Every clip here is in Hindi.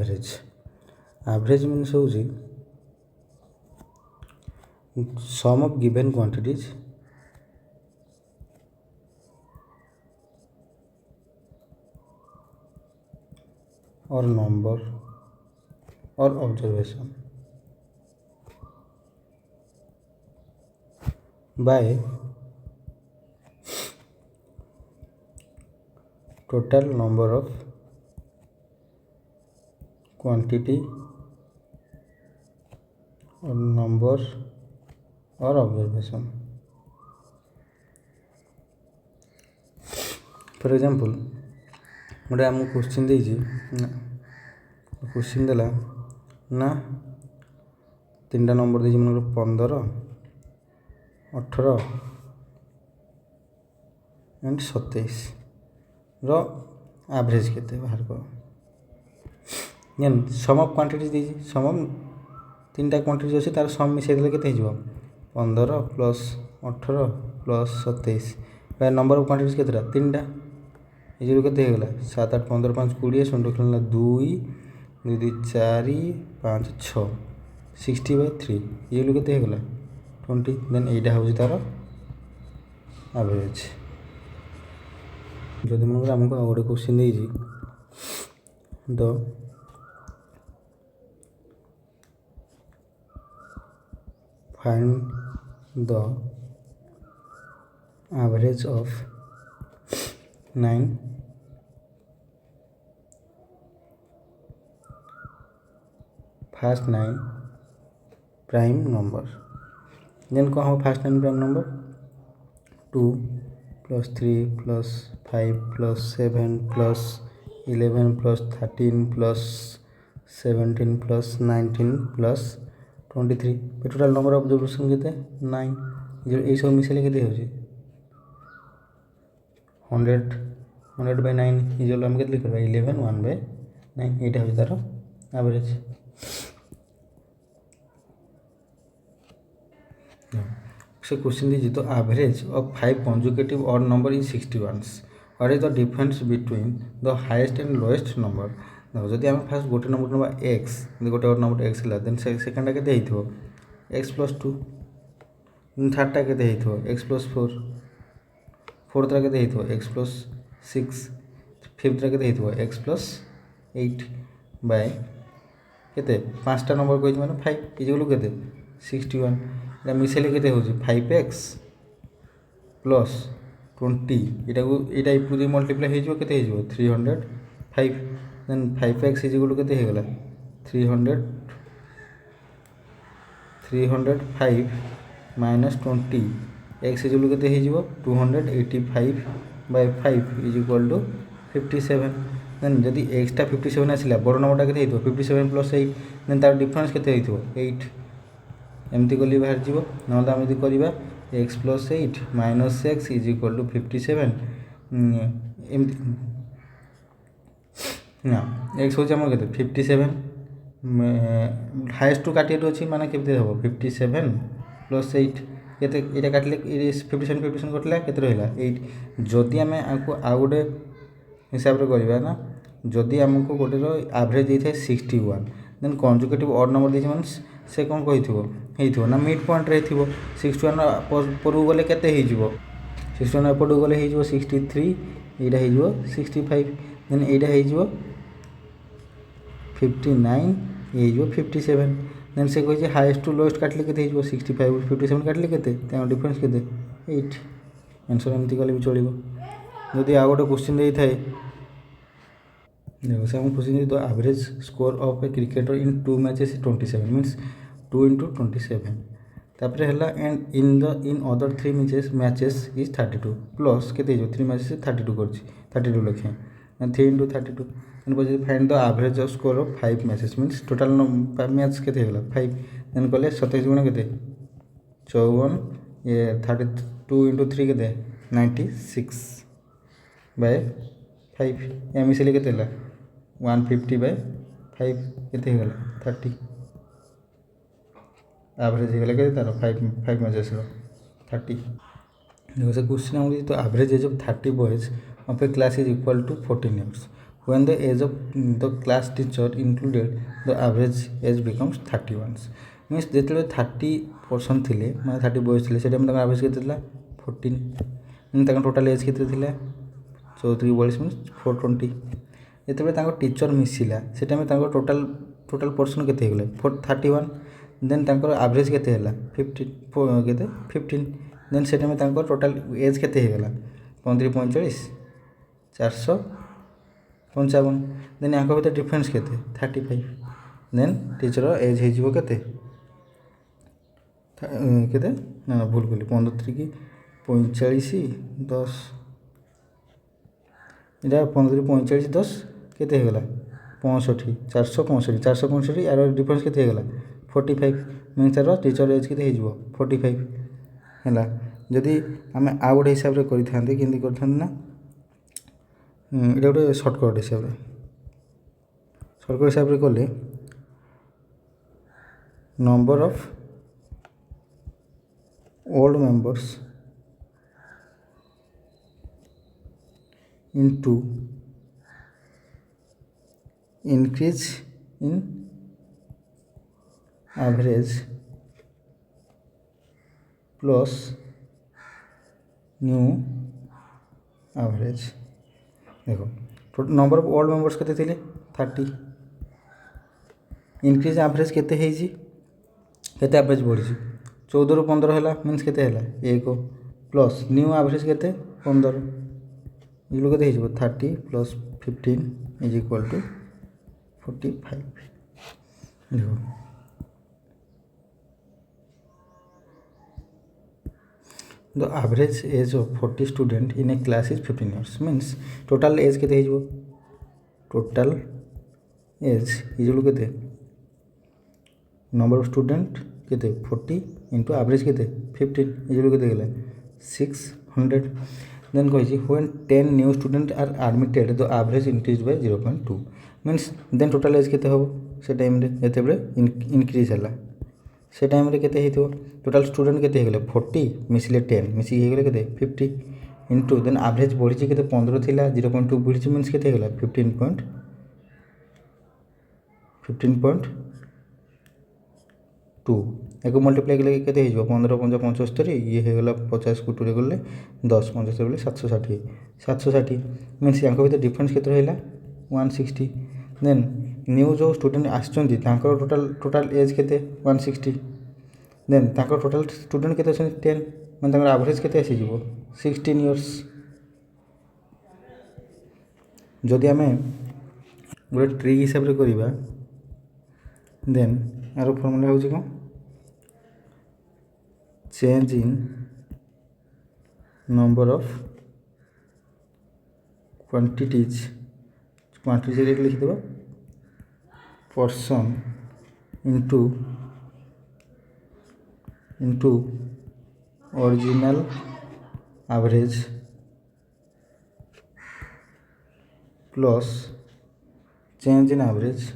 average means ହେଉଛି sum of given quantities or number or observation by total number of quantity or number or observation. For example, गोटे आमको क्वेश्चन देछि क्वेश्चन देला ना 3टा नंबर देछि मन 15 18 एंड 27 रो एवरेज केते बाहर करो जेन सम ऑफ क्वांटिटीज देछि सम ऑफ 3टा क्वांटिटीज अछि तार सम मिसै देले केते हिजो 15 प्लस 18 प्लस 27 बा नंबर ऑफ क्वांटिटीज केतेटा 3टा ये केते हो गला 7 8 15 5 20 सुन रखला 2 2 2 4 5 6 60/3 ये केते हो गला 20 देन एटा हो तार एवरेज जदि मन हमको गोटे क्वेश्चन देछि तो find the average of 9 first 9 prime number then कौन हम first 9 prime number 2 plus 3 plus 5 plus 7 plus 11 plus 13 plus 17 plus 19 plus 23 total number of observation केते 9 ये सब मिसले केते हो 100/9 ये हम केते लिखबा 11 1/9 एटा हो तार एवरेज से क्वेश्चन दीजिए तो average of 5 conjugative odd number is 61 what is the difference between the highest and lowest number जदि आम फास्ट गोटे नंबर नवा एक्स गोटे ऑड नंबर एक्स है देन सेकेंडा केते हेइथो x + 2 थर्डटा केते हेइथो x + 4 फोर्थटा केते हेइथो x + 6 फिफ्थटा केते हेइथो x + 8 बाय केते पांचटा नंबर कोइ माने 5 इजलो केते 61 एटा मिसेले केते होची 5x + 20 एटा पूरी मल्टीप्लाई हे जो केते हे जो 305 देन 5x इजलो केते हे गला 305 - 20 x इजलो केते हे जो 285/5 = 57 देन जदि x टा 57 आसिला बड़ नंबरटा केते हेतो 57 + 8 देन तार डिफरेंस केते हेतो 8 एमती गली बाहर जीव ना आम यदि करवा x + 8 - x = 57 ना x हूँ आम के 57 हाएस्ट टू काटे अच्छी माने के 57 + 8 केते एटा काटले 57 कटला केते रहला 8 जदि आम आपको आ गोटे हिसाब रे करबा ना जदि हमको गोटे रो एवरेज देथे 61 देन कॉन्जुगेटिव ऑड नंबर देछि माने से कौन कही ना मिड पॉइंट रही 61 पर गले केते 61 एपटू गले 63 एटा 65 देन एटा 59 ये 57 देन से कहि हाईएस्ट टू लोएस्ट काटले केते 65 57 काटले केते डिफरेंस केते 8 आंसर एमती गले भी चलिबो जदि आ गोटे क्वेश्चन देई थाए देखो से हम question the average score of a cricketer in 2 matches 27 means 2 × 27 तापर हैला and in other 3 matches is 32 plus केते जो 3 मैचेस 32 करछि 32 लखे 3 × 32 देन बजे find the average off score of 5 matches means total match केते हैला 5 देन कहले 27 गुणा केते 54 ये 32 × 3 केते 96/5 एम मिसले केते हैला 150/5 केते हैला 30 एवरेज है के तार 5 मैचेस 30 देखो से क्वेश्चन हम तो average age of 30 boys of a class is equal to 14 years when the age of the class teacher included the average age becomes 31 means ଯେତେବେଳେ 30% ଥିଲେ ମାନେ 30 ବୟସ ଥିଲେ ସେ ଟାଇମ୍ ତାଙ୍କର ଆଭରେଜ କେତେ ଥିଲା 14 ମାନେ ତାଙ୍କ ଟୋଟାଲ ଏଜ୍ କେତେ ଥିଲା 34 42 ମିନିଟ୍ସ 420 ଯେତେବେଳେ ତାଙ୍କ ଟିଚର ମିଶିଲା ସେ ଟାଇମ୍ ତାଙ୍କ ଟୋଟାଲ ପର୍ସନ୍ କେତେ ହେଇଗଲେ 31 ଦେନ୍ ତାଙ୍କର ଆଭରେଜ କେତେ ହେଲା 15 କେତେ 15 ଦେନ୍ ସେ ଟାଇମ୍ ତାଙ୍କର ଟୋଟାଲ ଏଜ୍ କେତେ ହେଇଗଲା 35 45 455 ଦେନ୍ ୟାଙ୍କ ଭିତରେ ଡିଫରେନ୍ସ କେତେ 35 ଦେନ୍ ଟିଚର ଏଜ୍ ହେଇଯିବ କେତେ କେତେ ନା ଭୁଲ କଲି 15 କି 45 10 ଏଇଟା 15 45 10 କେତେ ହେଇଗଲା 65 465 यार डिफरेंस केते हेगला 45 मीन तार टीचर एज केते हेजिवो 45 हैला जदि आमे आ गोटे हिसाब रे करि थांते किंदी कर थांते ना एटा गोटे शॉर्टकट हिसाब रे कोले number of old members into increase in average plus new average देखो नंबर ऑफ ओल्ड मेंबर्स केते थिले 30 इंक्रीज एवरेज केते हेजी केते एवरेज बढ़ी 14 रु 15 हैला मींस केते हैला 1 प्लस न्यू एवरेज केते 15 इलो केते हेजिवो 30 प्लस 15 इज इक्वल टू 45 देखो the average age of 40 student in a class is 15 years means total age केते हेजिवो total age इजलो केते number of student केते 40 into average केते 15 इजलो केते गेला 600 then कहिछि when 10 new student are admitted the average increased by 0.2 means then total age केते होबो से टाइम रे एते बळे इंक्रीज हला से टाइम रे केते हेतो टोटल स्टूडेंट केते हेगले 40 मिसले 10 मिसी हेगले केते 50 इनटू देन एवरेज बढ़ी केते 15 थिला 0.2 बढ़ी मींस केते हेगला 15.2 एको मल्टीप्लाई केले केते हेजो 15 5 75 ये हेगला 50 को 2 रे गले 10 75 बेले 760 मींस यांको भीतर डिफरेंस केते रहला 160 देन न्यू जो स्टूडेंट आछंती तांकर टोटल एज केते 160 देन तांकर टोटल स्टूडेंट केते अछन 10 माने तांकर एवरेज केते आसी जीवो 16 इयर्स जदि आमे गोटे ट्री हिसाब रे करिबा देन आरो फार्मूला होउची को change in number of quantities लिख देबा person into original average plus change in average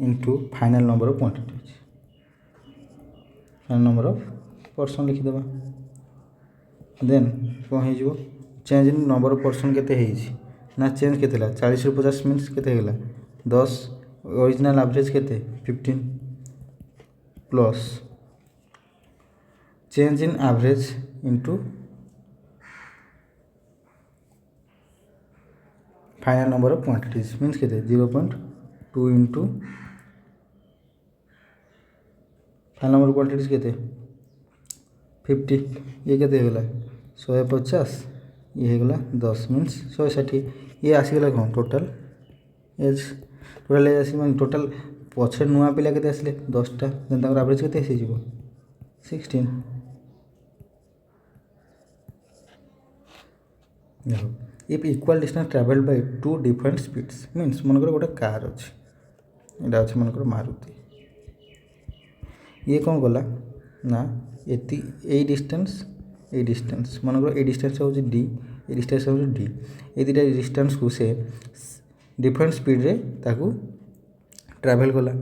into final number of quantities final number of person लिख देबा देन कौन हो change in number of person केते हेछि ना चेंज केते ला 40 रु 50 मींस केते हेला 10 ओरिजिनल एवरेज केते 15 plus change in average into final number of quantities means केते 0.2 into final number of quantities केते 50 ये केते हेला 150 ये हेगला 10 मीन्स 160 ये आसीगला कौन टोटल एज आसी मान टोटल पछे नुआ पिला केते आसले 10टा देन ताकर एवरेज केते आसी जीवो 16 देखो if equal distance travelled by two different speeds means मनकर गोटे कार अछि एटा अछि मनकर मारुति ये कौन गला ना एति ए डिस्टेंस मनकर ए डिस्टेंस हो डी ए डिस्टेंस हो डी ए दुटा डिस्टेंस को से डिफरेंट स्पीड रे ताकू ट्रैवल कला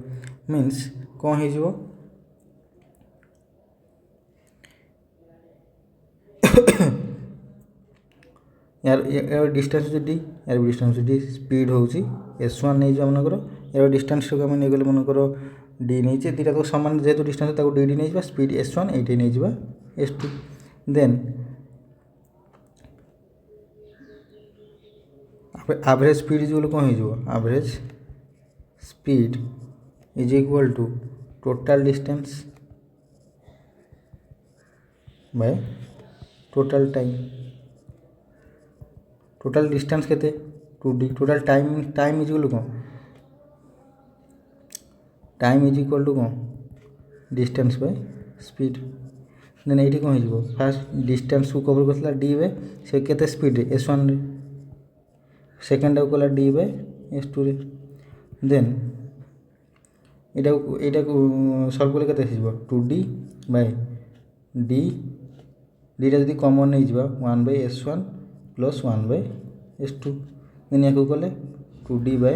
मीन्स कौन हो जीवो यार यार डिस्टेंस हो डी यार डिस्टेंस डी स्पीड हूँ S1 नहीं जा मनकर यार डिस्टेंस को आम नहीं गले मनकर डी नहीं दुटा तो सामान जेहेतु डिस्टेंस डी डी नहीं जा स्पीड S1 ये नहीं जा S2 then average speed is कौन हो average speed is equal to total distance by total time total distance के 2D total time is equal कौन टाइम इज इक्वल टू कौन डिस्टेंस बाय स्पीड देन ये कौन हो फास्ट डिस्टेंस को कवर करता डी बाय से केते स्पीड S1 रे सेकेंड को कला डी बाय S2 रे देन एटा सॉल्व कले केते हो 2D बाय डी डीटा जब कमन नहीं जा 1/S1 प्लस 1/S2 देन या कले 2D बाय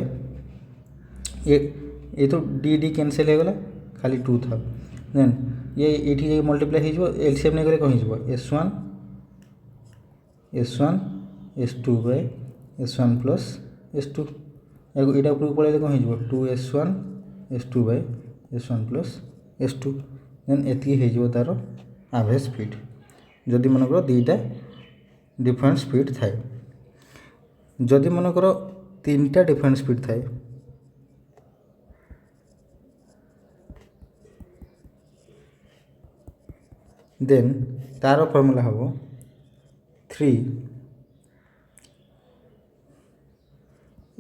ये तो डी कैनसल हो गला खाली 2 था देन ये मल्टीप्लाई हो एलसीएम नहीं गले कौन हो S1 S2 bye S1 plus S2 यहाँ ऊपर पड़े कौन हो 2S1 S2 bye S1 plus S2 then एति हो तार एवरेज स्पीड जदि मनकर दुईटा डिफरेंट स्पीड थाए जदि मनकर 3टा डिफरेंट स्पीड थाए देन तार फॉर्मूला हम 3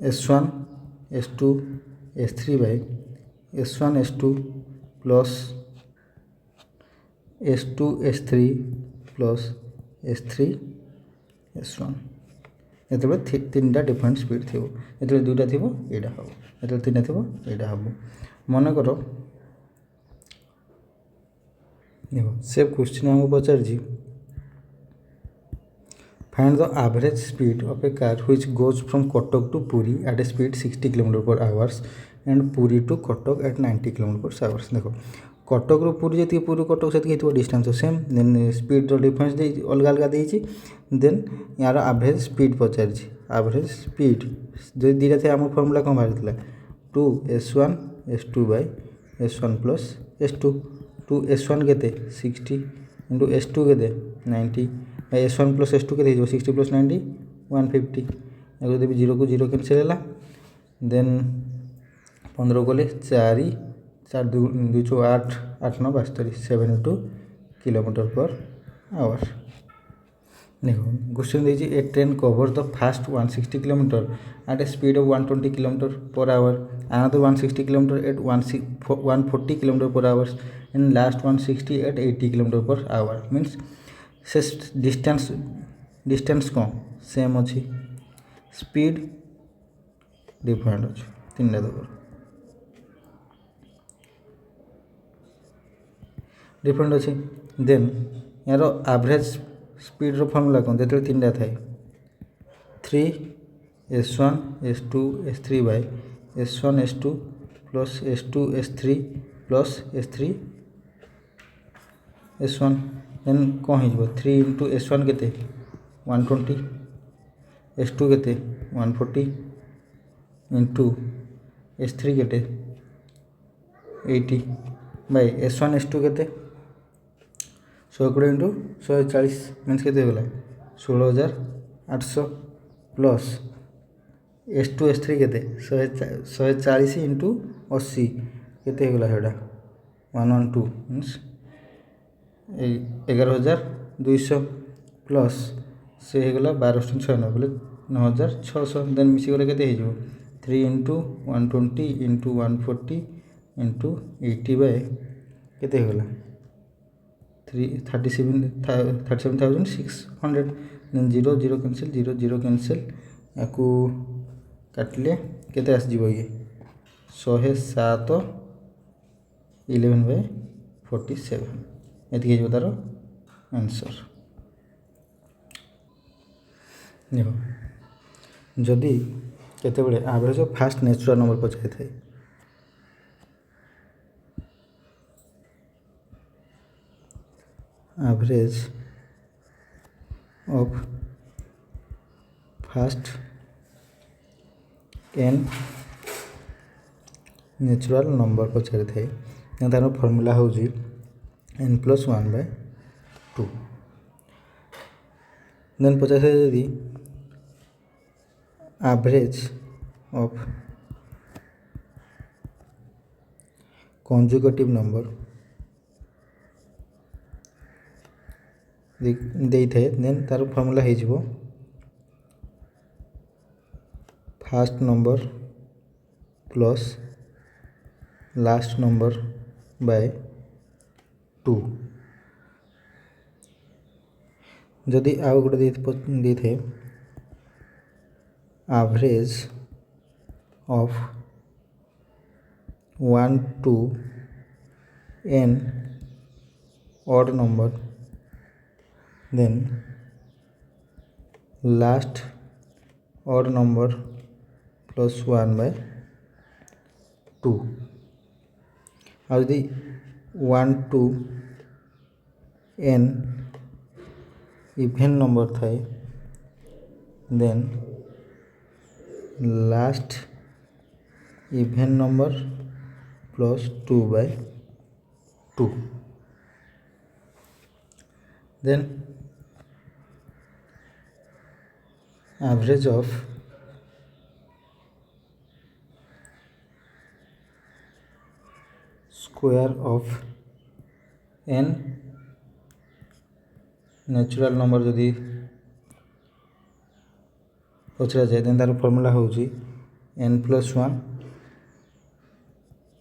S1 S2 S3 bye S1 S2 plus S2 S3 plus S3 S1 ये 3टा डिफरेंट स्पीड थी ये 2टा थी यहाँ हम ये 3टा थी यहाँ हम मन कर से क्वेश्चन हमको पचार find the average speed of a car which goes from Cuttack to Puri at a speed 60 km/h and Puri to Cuttack at 90 km/h देखो कटक रू पुरी जी पुरी कटक से distance same then speed difference अलग अलग देती देन यार एवरेज स्पीड पचार एवरेज स्पीड जो दुटा थे आम फर्मूला कौन बाहर 2S1 S2 bye S1 plus S2 2S1 के 60 इंटू S2 के 90 S1 प्लस S2 के 60 प्लस 90 150 अगर देवी 0 को 0 कैनसल है देन 15 गले 4 4 2 2 8 8 9 72 72 km/h देखो क्वेश्चन देखिए a train cover the first 160 km at a speed of 120 km/h another 160 km at 140 km/h and last 160 at 80 km/h means से डिस्टेंस कौन सेम अच्छी स्पीड डिफरेंट अच्छे 3टा देख डिफरेंट अच्छे देन यार एवरेज स्पीड रो फॉर्मूला कौन जो 3टा थाए 3S1 S2 S3 bye S1 S2 plus S2 S3 plus S3 S1 then कौन हो 3 इंटू S1 के 120 S2 के 140 इंटू S3 के 80 बाय S1 S2 के 120 इंटू 140 मीन्स के 16,800 प्लस S2 S3 के 140 इंटू 80 के 112 मीन्स 11,200 प्लस से होगा 12,690 बोले 9,600 देन मिसीगले के 3 इंटू 120 इंटू 140 इंटू 80 बाय के होगा 37,600 देन 0 0 कैंसिल 0 0 कैंसिल या काटिले केते आस जीवो ये 107 11/47 एति हो तार आंसर देखो जदि केते बेले average of first natural number पचाई थाए average of first n natural number पचारि थाए तार फर्मूला हूँ n+1/2 देन पचारि थाए यदि एवरेज ऑफ कंजुगेटिव नंबर दे थाए देन तार फर्मूला हो first number plus last number by 2 जदि आउ गोटे दे थे average of 1 to n odd number then last odd number plus 1/2 और यदि 1 to n इवेन नंबर थाए then last even number plus 2/2 then average of square of n natural number जदि पचरा जाए देन तार फॉर्मूला हूँ n+1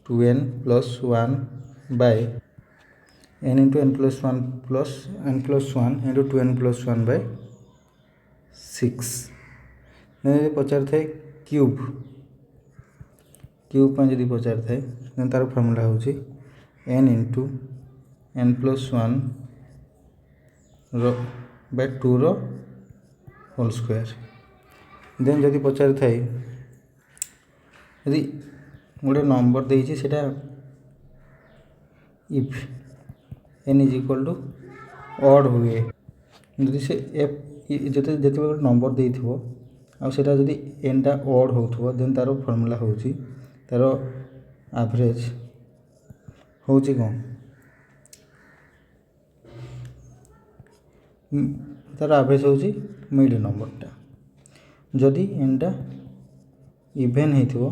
2n+1 n into n+1 plus n+1 into 2n+1/6 then पचार थाए क्यूब जदि पचार थाए देन तार फॉर्मूला हूँ n into n+1/2 whole square then जदि पचार थाए यदि गोटे नंबर देती से if n is equal to odd हुए जदि से एफ जिते गोटे नंबर दे आटा जदि n टा ऑड हो देन तार फॉर्मूला हूँ तार एवरेज हूँ कौन तार एवरेज हूँ मिड नंबरटा जदि n टा इवेन हो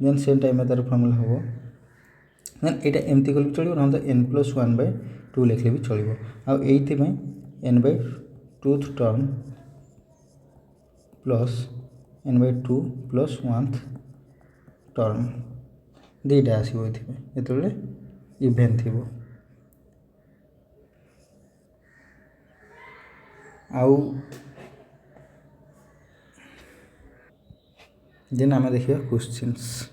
देन सेम टाइम तार फॉर्मूला हम देन यहाँ एमती कल भी चलो ना n+1/2 लिखले भी चलो आई n/2 टर्म प्लस n/2 प्लस 1th टर्म दुईटा आसो ये इवेन थी आउ देन आम देखा questions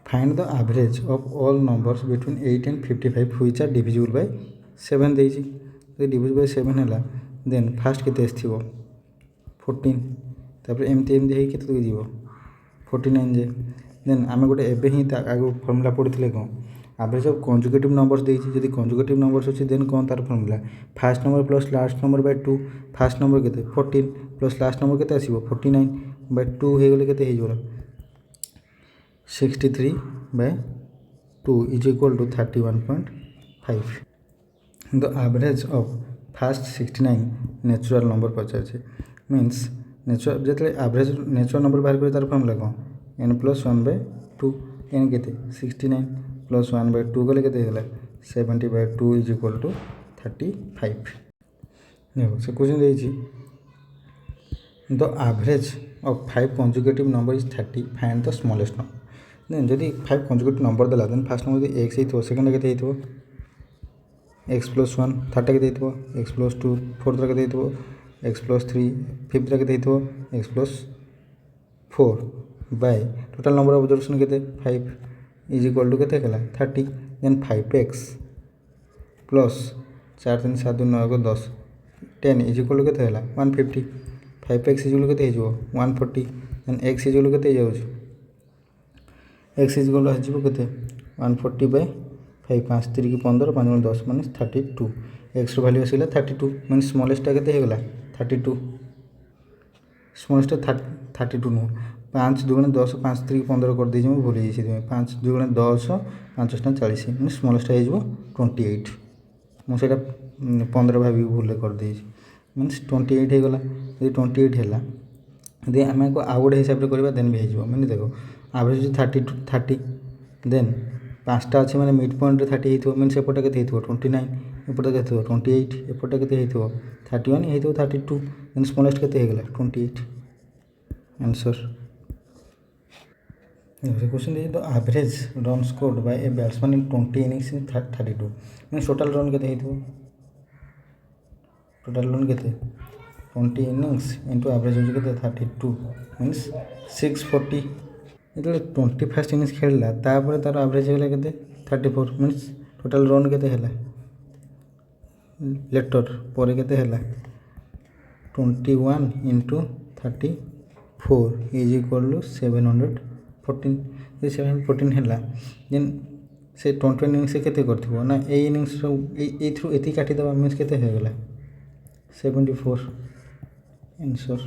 find the average of all numbers between 8 and 55 which are divisible by 7 देजी डिविजिबल बाय 7 है देन फास्ट के 14 तापर एमती एमती है के 49 जे देन आम गोटे एबे ही आगे फॉर्मूला पढ़ी कौन एवरेज ऑफ कंजुगेटिव नंबर्स देती जदि कंजुगेटिव नंबर्स अच्छी देन कौन तार formula fast number plus last number by 2 fast number के 14 प्लस लास्ट नंबर के 49/2 हो गले के 63/2 is equal to 31.5 the average of first 69 natural number पचार मीन्स नेचुरल जो एवरेज नेचुरल नंबर बाहर कर तार फॉर्मूला कौन n+1/2 n के 69 प्लस 1/2 गले के 70/2 इज इक्वल टू 35 देखो से क्वेश्चन देती the average of 5 consecutive number is 30 find the smallest number then जदि 5 कंजुगेटिव नंबर देला देन फास्ट नंबर यदि x हो सेकेंड के x+1 थर्ड के x+2 फोर्थ के x+3 फिफ्थ के x+4 by total number of observation के 5 इज इक्वल टू के 30 then 5x plus 4 3 7 2 9 10 10 is equal to के 150 5x इज इक्वल के 140 देन x इज इक्वल के x इज इक्वल के 140/5 फाइव 5 3 की 15 5 गुणे 10 माइनस 32 एक्स भैल्यू आसला 32 मीन स्मॉलेस्ट के होगा 32 स्मॉलेस्ट 32 नुह 5 2 10 5 3 की 15 कर देছি भूल जाइए 5 2 10 5 7 40 मीन स्मॉलेस्ट हो 28 मुझे 15 भावी भूल कर देছি मीनस 28 होगा यदि 28 है यदि आम आउ गोटे हिसाब से करवा देन भी हो मैंने देख एवरेज 30 देन 5टा अच्छे मैंने मिड पॉइंट 30 हो मीन सेपटे के 29 एपटे के 28 एपटे के 31 हो 32 देन स्मॉलेस्ट के 28 आंसर क्वेश्चन दिए the average run scored by a batsman in 20 innings in 32 mean total run के टोटाल रन के 20 इनिंग्स इंटू एवरेज हो 32 मीनस 640 जो 21st इनिंग्स खेलला तापर तार एवरेज होगा के 34 मीनस टोटाल रन के लेटर पर के 21 इंटू 34 इज इक्वल टू 714 ये 714 है जेन से 20 इनिंग्स से केते करथिबो ना ए इनिंग्स ए थ्रू एति काटिदेबा मीन्स केते हो गला 74 आंसर।